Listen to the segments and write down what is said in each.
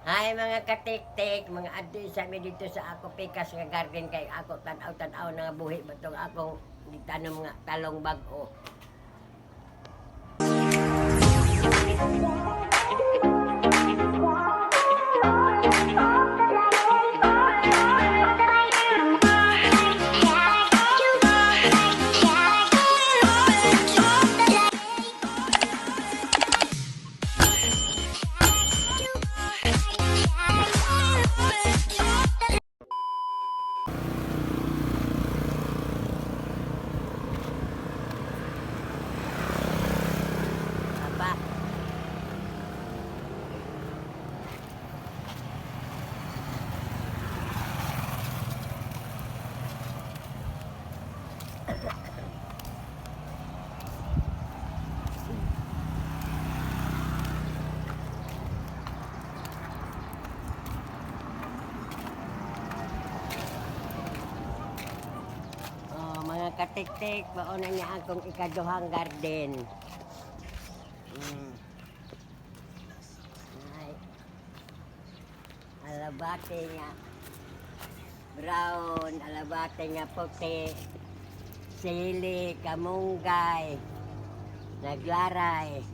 Hi mga katik-tik, mga addi sa mi dito sa ako pikas nga garden kay ako tan-aw nga buhi batong akong gitanom nga talong bag-o. Apa? Oh, mga katik-tik, mauna niya akong ikaduhang garden. Ay, alabate nga brown, alabate nga puti, sili, kamunggay, naglaray.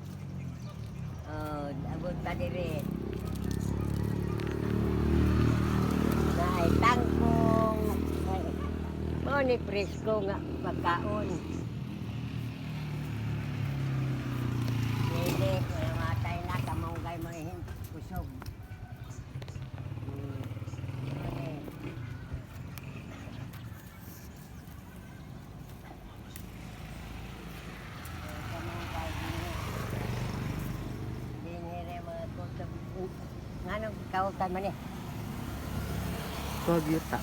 Oh, abot pa diri. Ay, tangkong. Ay, mo ni presko nga pagkaon. Sili, matay na, kamunggay mo ihin, kusog. Okay. Kamunggay dinhi. Dinhi rin mga kusog. Nganong kautan man eh? Pagyuta.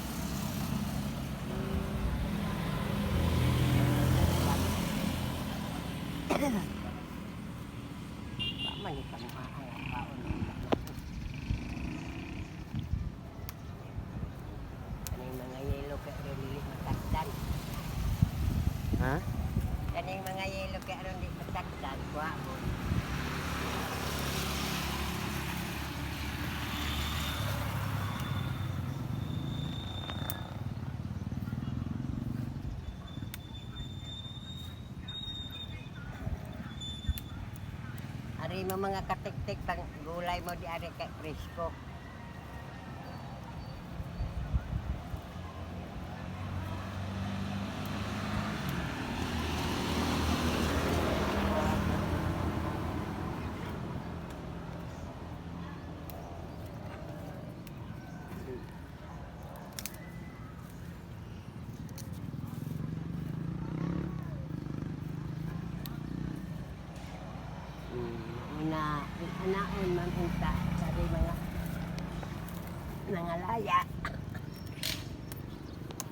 Paman ka mo ang kaon. Kaning mga yelo kay dili matakdan. Ha? Kaning mga yelo kay aron di matakdan kuha mo. Ari mo mga katik-tik pang gulay mo di ari kay presko. Una, anaon man unta sa mga laya,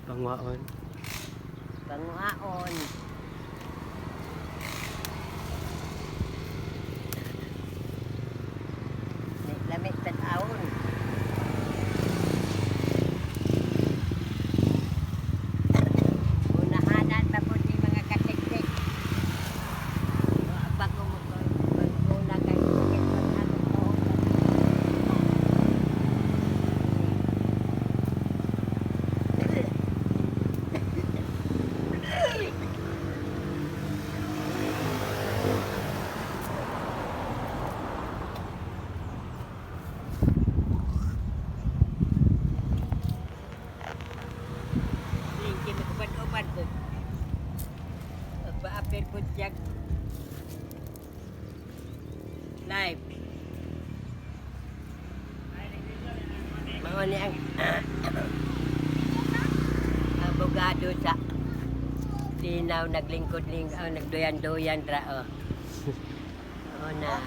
Pangwaon. panguhaon. Lamig tan-awon. Unahanan pa po ni mga katik-tik. Pag una kay sakit pag-agong taon. Lingki magubad-ubad po. Magpa-appear po siya. Live. Mga ni ang abogado sa Tinaw naglingkod-lingkod, nagdoyan-doyan ra oh. Oh na.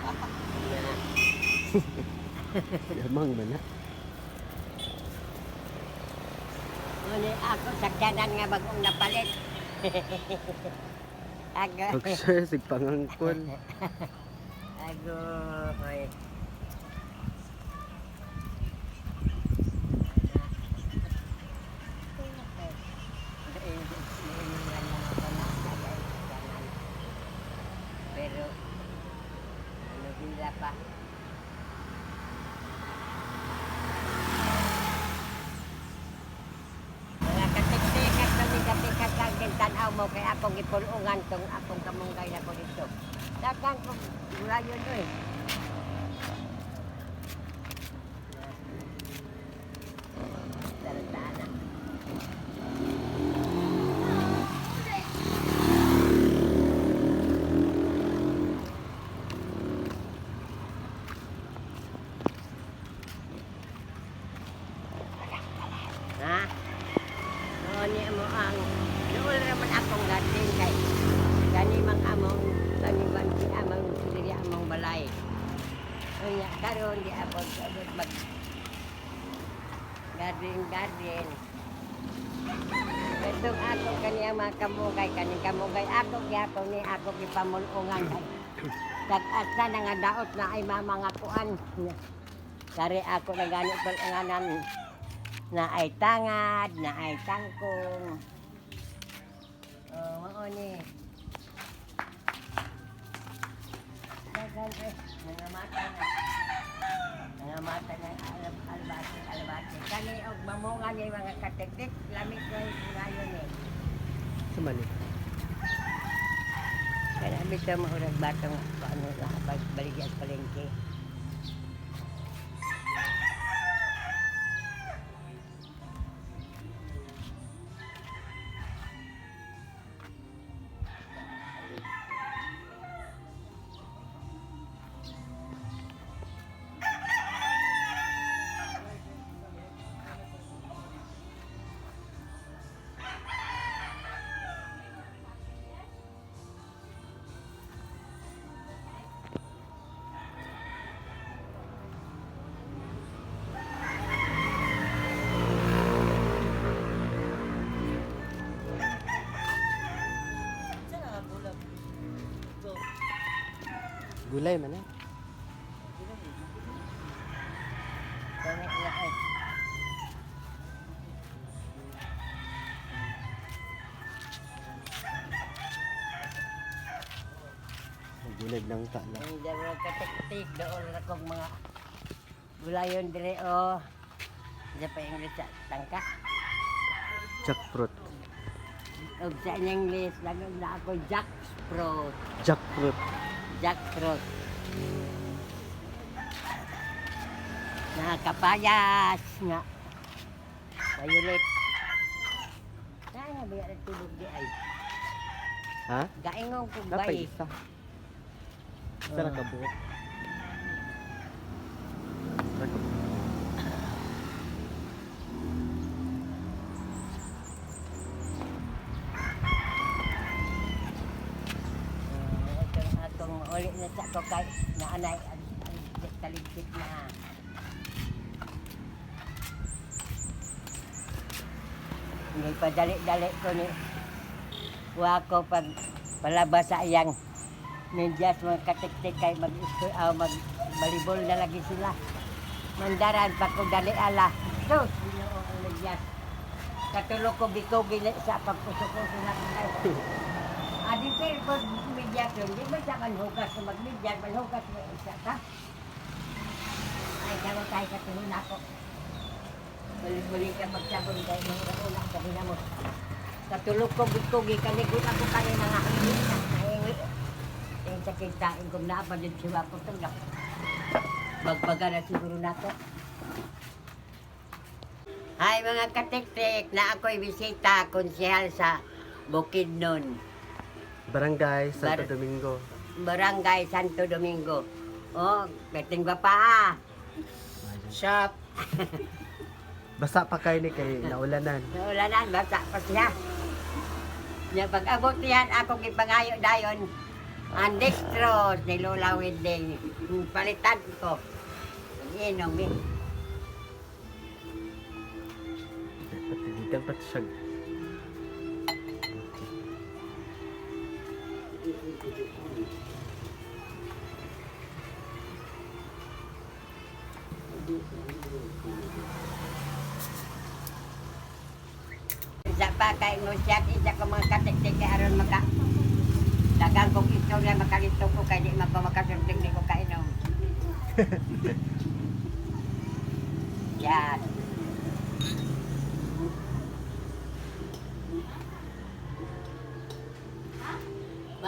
Yamang man na. Muni ako sakyanan nga bagong napalit. Ako. Pag-share, sigpangangkol. Ako. Oy. Pero ano bila pa. akong ipulungan tong akong kamunggay na ko dito. Dagan ko gulayon to eh. Tara-tara. Ha? Oo, niya mo ang doon naman akong gating kay gani mang among taniman si among sili among balay. Kaya karon di abot mag garden. Itong ako kaniya mga kamugay, kaning kamugay ako gyapon ni ako gipamulungan kay kag-asa na nga daot na ay mga kuan. Kari ako na gani pulunganan na ay tangad, na ay tangkong. Oh, mao ni. Dagan eh, nangamata na. Nangamata na albati. Kani og mamunga ni mga katiktik, lamig ko ngayon eh. Sumali. Kaya bisa maurag batang ano baligyan sa palengke. Gulay man eh. Kani na ay. Gulay ng tala. Ang daro katiktik doon na kong mga gulayon dire o. Diyan pa English sa tangka. Jackfruit. O sa English, lagam na ako jackfruit. Jackfruit. Jackfruit. Nakakapayas nga. Violet. Kaya nga ba yung tulog di ay. Ha? Gaingong kong Dapat bay. isa. Isa na kabuo. Itong atong ulit na sa ko kay naanay taligpit na. Hindi pa dali-dali ko ni wako pag palabas sa iyang medyas mga katiktik kay mag-balibol na lagi sila. Mandaran pa ko dali ala. So, sino ang medyas? Katulog ko bikogi sa pagpuso-puso na kay. Adi kayo pag medyas yun, di ba siya manhugas kung mag-medyas, manhugas mo isa ka? Ay, gano'n tayo katulog na ako. Balik-balik ka magsabon kayo ng una sa mo. Katulog ko bikogi, kaligot ako kanina nga hindi na. Yung sakit tain kong naapalid siya ako tunggap. Bagbaga na siguro na ako. Hi mga katiktik, na ako'y bisita konsehal sa Bukidnon. Barangay Santo Domingo. Barangay Santo Domingo. Oh, beting ba pa? Shop. Basa pa kayo ni kay naulanan. Naulanan, basa pa siya. Yung pag-abot niyan, ako kipangayo dayon. Ang dextrose ni Lola Wedding. Palitan ko. Inom eh. Patilitan pa siya. Isa pa kay Ngusyak, isa ko mga katiktik kay aron maka dagang kong istorya makalito ko kay di makasurting di ko kainom. Yan.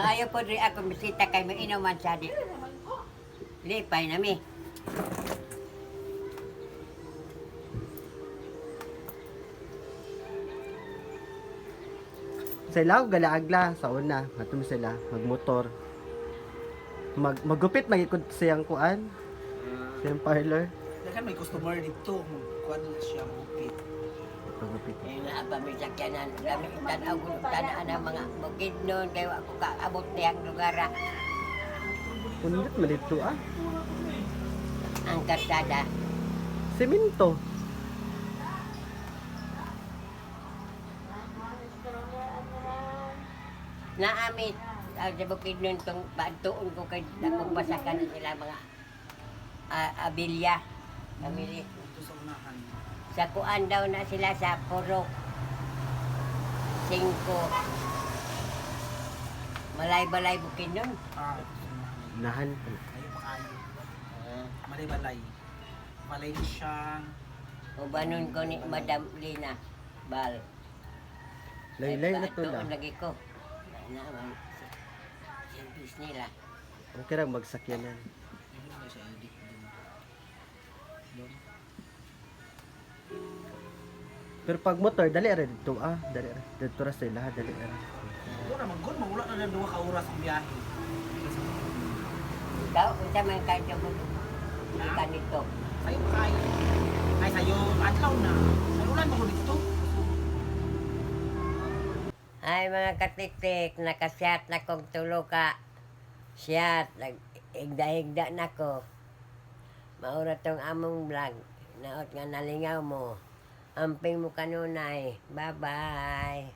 Maayo po rin ako bisita kay mainuman sa di. Lipay na mi. Sila og galaagla sa una, atum sila magmotor. Magupit magikod siyang kuan, siyang parlor. Dagan may customer dito, kuan na siya mupit. Magupit. Eh na pa mi sakyanan, kami tanaw ko tanaan ang mga bukid noon kay ako kaabot niyang lugar Kunit malito ah. ang karsada. Semento. Naamit ang sa bukid noon tong pagtuon ko kay akong basakan sila mga abilya. Kamili. Dito sa unahan. Sa kuan daw na sila sa Purok 5. Malay-balay bukid nun. Dito sa unahan. Nahan. Ayaw pa kayo. Malay-balay. Malay na siyang Ubanon ko ni Madam Lina Bal. Laylay na to Tuon na. lagi ko. Naman. Service nila. Okay ra magsakyanan. hindi na siya edit din. Doon. Pero pag motor dali ra dito ah, dali ra. Dito ra sila, dali ra. Doon naman, gun, mawala na ng 2 ka oras ang biyahe. Ikaw, kung sa mga kayo mo, ka nito. Sa'yo pa kayo. Ay, sa'yo, adlaw na. Sa'yo ulan mo dito. Ay mga katiktik, nakasyat na kong tulo ka. Syat, nag-igda-igda na ko. Maura tong among vlog. Naot nga nalingaw mo. Amping mo kanunay. Bye-bye.